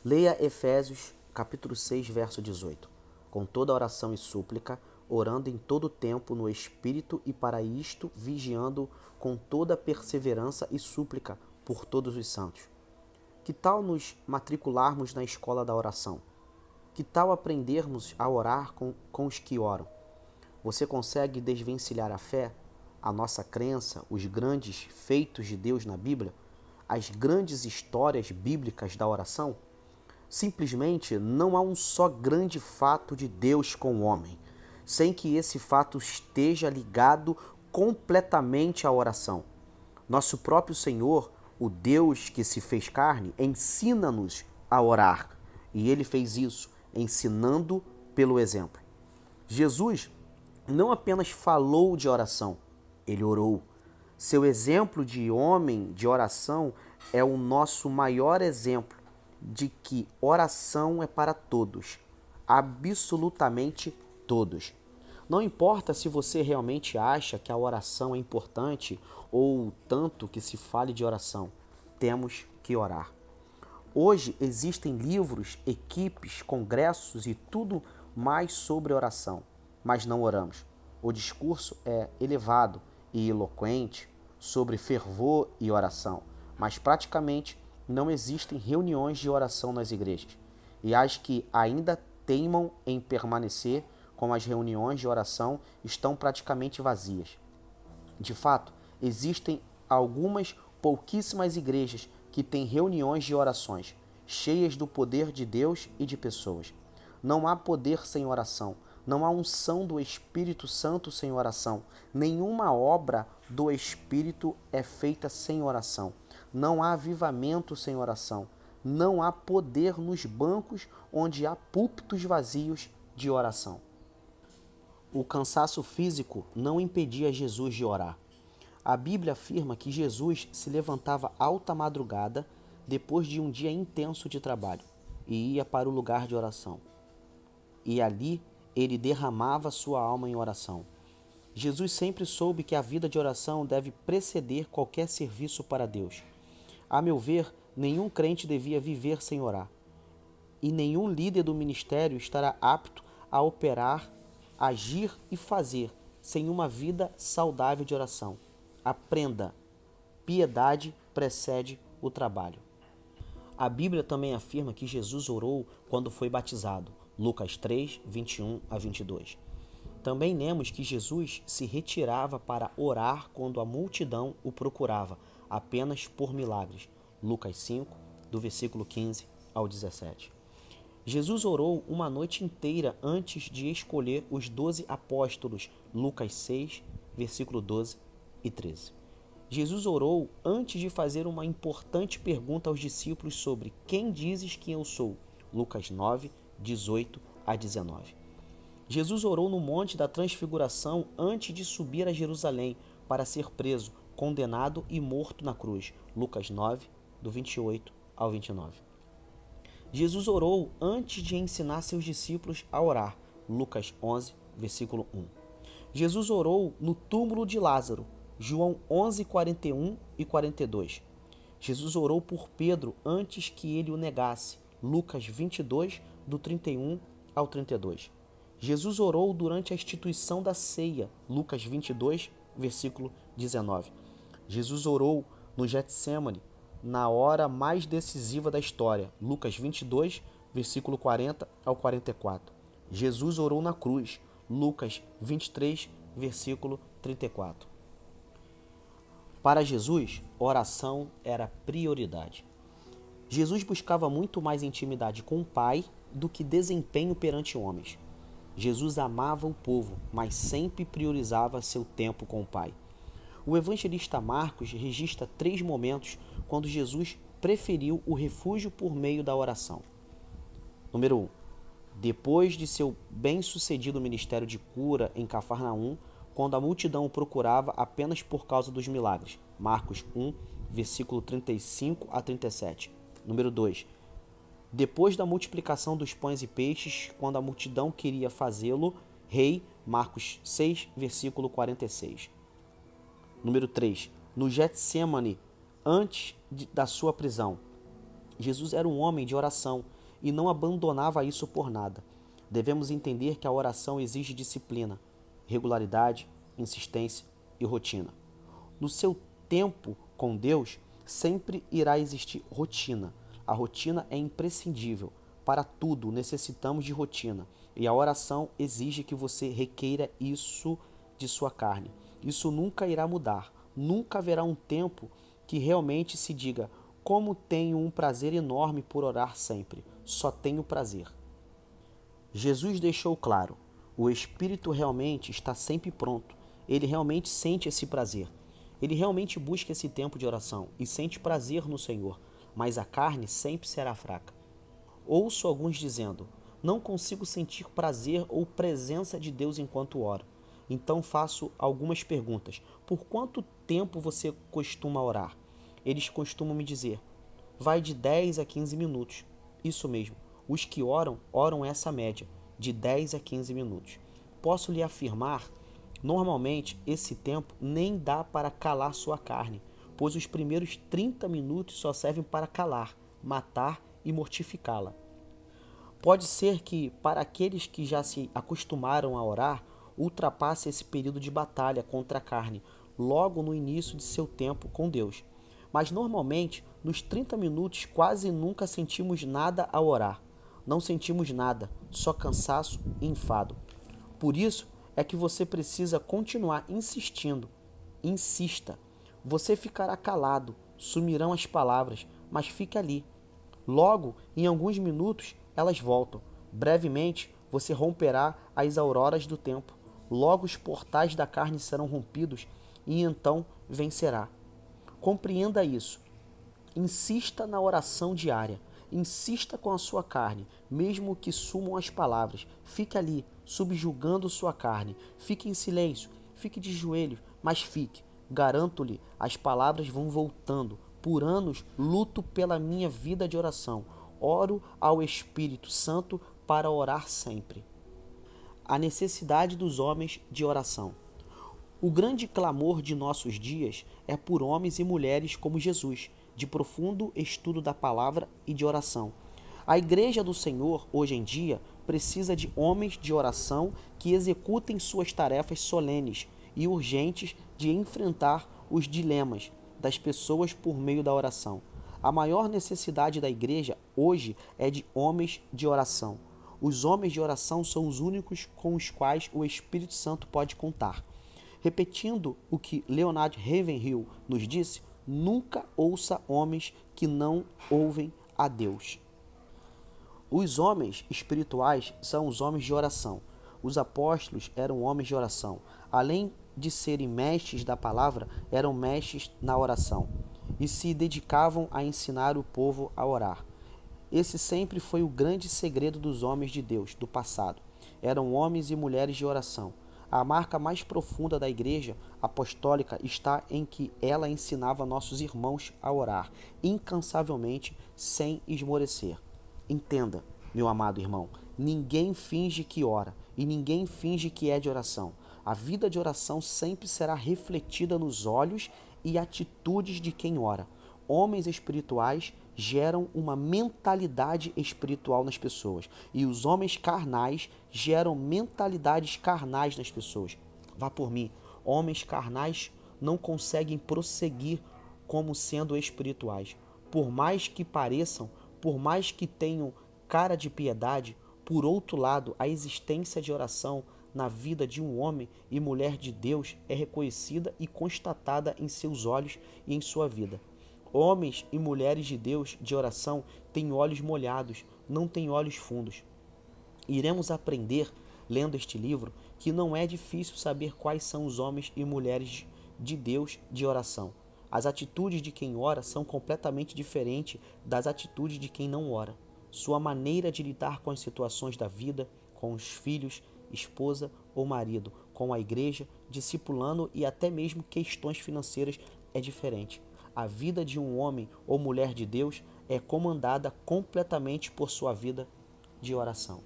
Leia Efésios capítulo 6, verso 18. Com toda oração e súplica, orando em todo tempo no Espírito e para isto vigiando com toda perseverança e súplica por todos os santos. Que tal nos matricularmos na escola da oração? Que tal aprendermos a orar com os que oram? Você consegue desvencilhar a fé, a nossa crença, os grandes feitos de Deus na Bíblia, as grandes histórias bíblicas da oração? Simplesmente não há um só grande fato de Deus com o homem, sem que esse fato esteja ligado completamente à oração. Nosso próprio Senhor, o Deus que se fez carne, ensina-nos a orar. E ele fez isso, ensinando pelo exemplo. Jesus não apenas falou de oração, ele orou. Seu exemplo de homem de oração é o nosso maior exemplo de que oração é para todos, absolutamente todos. Não importa se você realmente acha que a oração é importante ou tanto que se fale de oração, temos que orar. Hoje existem livros, equipes, congressos e tudo mais sobre oração, mas não oramos. O discurso é elevado e eloquente sobre fervor e oração, mas praticamente não existem reuniões de oração nas igrejas. E as que ainda teimam em permanecer com as reuniões de oração estão praticamente vazias. De fato, existem algumas pouquíssimas igrejas que têm reuniões de orações, cheias do poder de Deus e de pessoas. Não há poder sem oração, não há unção do Espírito Santo sem oração, nenhuma obra do Espírito é feita sem oração, não há avivamento sem oração, não há poder nos bancos onde há púlpitos vazios de oração. O cansaço físico não impedia Jesus de orar. A Bíblia afirma que Jesus se levantava alta madrugada depois de um dia intenso de trabalho e ia para o lugar de oração. E ali ele derramava sua alma em oração. Jesus sempre soube que a vida de oração deve preceder qualquer serviço para Deus. A meu ver, nenhum crente devia viver sem orar. E nenhum líder do ministério estará apto a operar, agir e fazer sem uma vida saudável de oração. Aprenda, piedade precede o trabalho. A Bíblia também afirma que Jesus orou quando foi batizado, Lucas 3, 21 a 22. Também lemos que Jesus se retirava para orar quando a multidão o procurava, apenas por milagres, Lucas 5, do versículo 15 ao 17. Jesus orou uma noite inteira antes de escolher os 12 apóstolos, Lucas 6, versículo 12 e 13. Jesus orou antes de fazer uma importante pergunta aos discípulos sobre quem dizes que eu sou, Lucas 9, 18 a 19. Jesus orou no Monte da Transfiguração antes de subir a Jerusalém para ser preso, condenado e morto na cruz, Lucas 9, do 28 ao 29. Jesus orou antes de ensinar seus discípulos a orar, Lucas 11, versículo 1. Jesus orou no túmulo de Lázaro, João 11, 41 e 42. Jesus orou por Pedro antes que ele o negasse, Lucas 22, do 31 ao 32. Jesus orou durante a instituição da ceia, Lucas 22, versículo 19. Jesus orou no Getsêmani, na hora mais decisiva da história, Lucas 22, versículo 40 ao 44. Jesus orou na cruz, Lucas 23, versículo 34. Para Jesus, oração era prioridade. Jesus buscava muito mais intimidade com o Pai do que desempenho perante homens. Jesus amava o povo, mas sempre priorizava seu tempo com o Pai. O evangelista Marcos registra 3 momentos quando Jesus preferiu o refúgio por meio da oração. Número 1. Depois de seu bem-sucedido ministério de cura em Cafarnaum, quando a multidão o procurava apenas por causa dos milagres. Marcos 1, versículo 35 a 37. Número 2. Depois da multiplicação dos pães e peixes, quando a multidão queria fazê-lo rei. Marcos 6, versículo 46. Número 3. No Getsêmani, antes da sua prisão. Jesus era um homem de oração e não abandonava isso por nada. Devemos entender que a oração exige disciplina, regularidade, insistência e rotina. No seu tempo com Deus, sempre irá existir rotina. A rotina é imprescindível. Para tudo necessitamos de rotina. E a oração exige que você requeira isso de sua carne. Isso nunca irá mudar. Nunca haverá um tempo que realmente se diga: como tenho um prazer enorme por orar sempre. Só tenho prazer. Jesus deixou claro: o espírito realmente está sempre pronto. Ele realmente sente esse prazer. Ele realmente busca esse tempo de oração e sente prazer no Senhor, mas a carne sempre será fraca. Ouço alguns dizendo: não consigo sentir prazer ou presença de Deus enquanto oro. Então faço algumas perguntas. Por quanto tempo você costuma orar? Eles costumam me dizer: vai de 10 a 15 minutos. Isso mesmo, os que oram essa média, de 10 a 15 minutos. Posso lhe afirmar, normalmente esse tempo nem dá para calar sua carne, pois os primeiros 30 minutos só servem para calar, matar e mortificá-la. Pode ser que, para aqueles que já se acostumaram a orar, ultrapasse esse período de batalha contra a carne, logo no início de seu tempo com Deus. Mas normalmente, nos 30 minutos, quase nunca sentimos nada ao orar. Não sentimos nada, só cansaço e enfado. Por isso é que você precisa continuar insistindo. Insista. Você ficará calado, sumirão as palavras, mas fique ali. Logo, em alguns minutos, elas voltam. Brevemente, você romperá as auroras do tempo. Logo os portais da carne serão rompidos e então vencerá. Compreenda isso. Insista na oração diária. Insista com a sua carne, mesmo que sumam as palavras. Fique ali, subjugando sua carne. Fique em silêncio, fique de joelhos, mas fique. Garanto-lhe, as palavras vão voltando. Por anos, luto pela minha vida de oração. Oro ao Espírito Santo para orar sempre. A necessidade dos homens de oração. O grande clamor de nossos dias é por homens e mulheres como Jesus, de profundo estudo da palavra e de oração. A Igreja do Senhor, hoje em dia, precisa de homens de oração que executem suas tarefas solenes e urgentes de enfrentar os dilemas das pessoas por meio da oração. A maior necessidade da Igreja hoje é de homens de oração. Os homens de oração são os únicos com os quais o Espírito Santo pode contar. Repetindo o que Leonard Ravenhill nos disse, nunca ouça homens que não ouvem a Deus. Os homens espirituais são os homens de oração. Os apóstolos eram homens de oração. Além de serem mestres da palavra, eram mestres na oração e se dedicavam a ensinar o povo a orar. Esse sempre foi o grande segredo dos homens de Deus do passado. Eram homens e mulheres de oração. A marca mais profunda da Igreja Apostólica está em que ela ensinava nossos irmãos a orar, incansavelmente, sem esmorecer. Entenda, meu amado irmão, ninguém finge que ora e ninguém finge que é de oração. A vida de oração sempre será refletida nos olhos e atitudes de quem ora. Homens espirituais geram uma mentalidade espiritual nas pessoas e os homens carnais geram mentalidades carnais nas pessoas. Vá por mim, homens carnais não conseguem prosseguir como sendo espirituais. Por mais que pareçam, por mais que tenham cara de piedade, por outro lado, a existência de oração na vida de um homem e mulher de Deus é reconhecida e constatada em seus olhos e em sua vida. Homens e mulheres de Deus de oração têm olhos molhados, não têm olhos fundos. Iremos aprender, lendo este livro, que não é difícil saber quais são os homens e mulheres de Deus de oração. As atitudes de quem ora são completamente diferentes das atitudes de quem não ora. Sua maneira de lidar com as situações da vida, com os filhos, esposa ou marido, com a igreja, discipulando e até mesmo questões financeiras é diferente. A vida de um homem ou mulher de Deus é comandada completamente por sua vida de oração.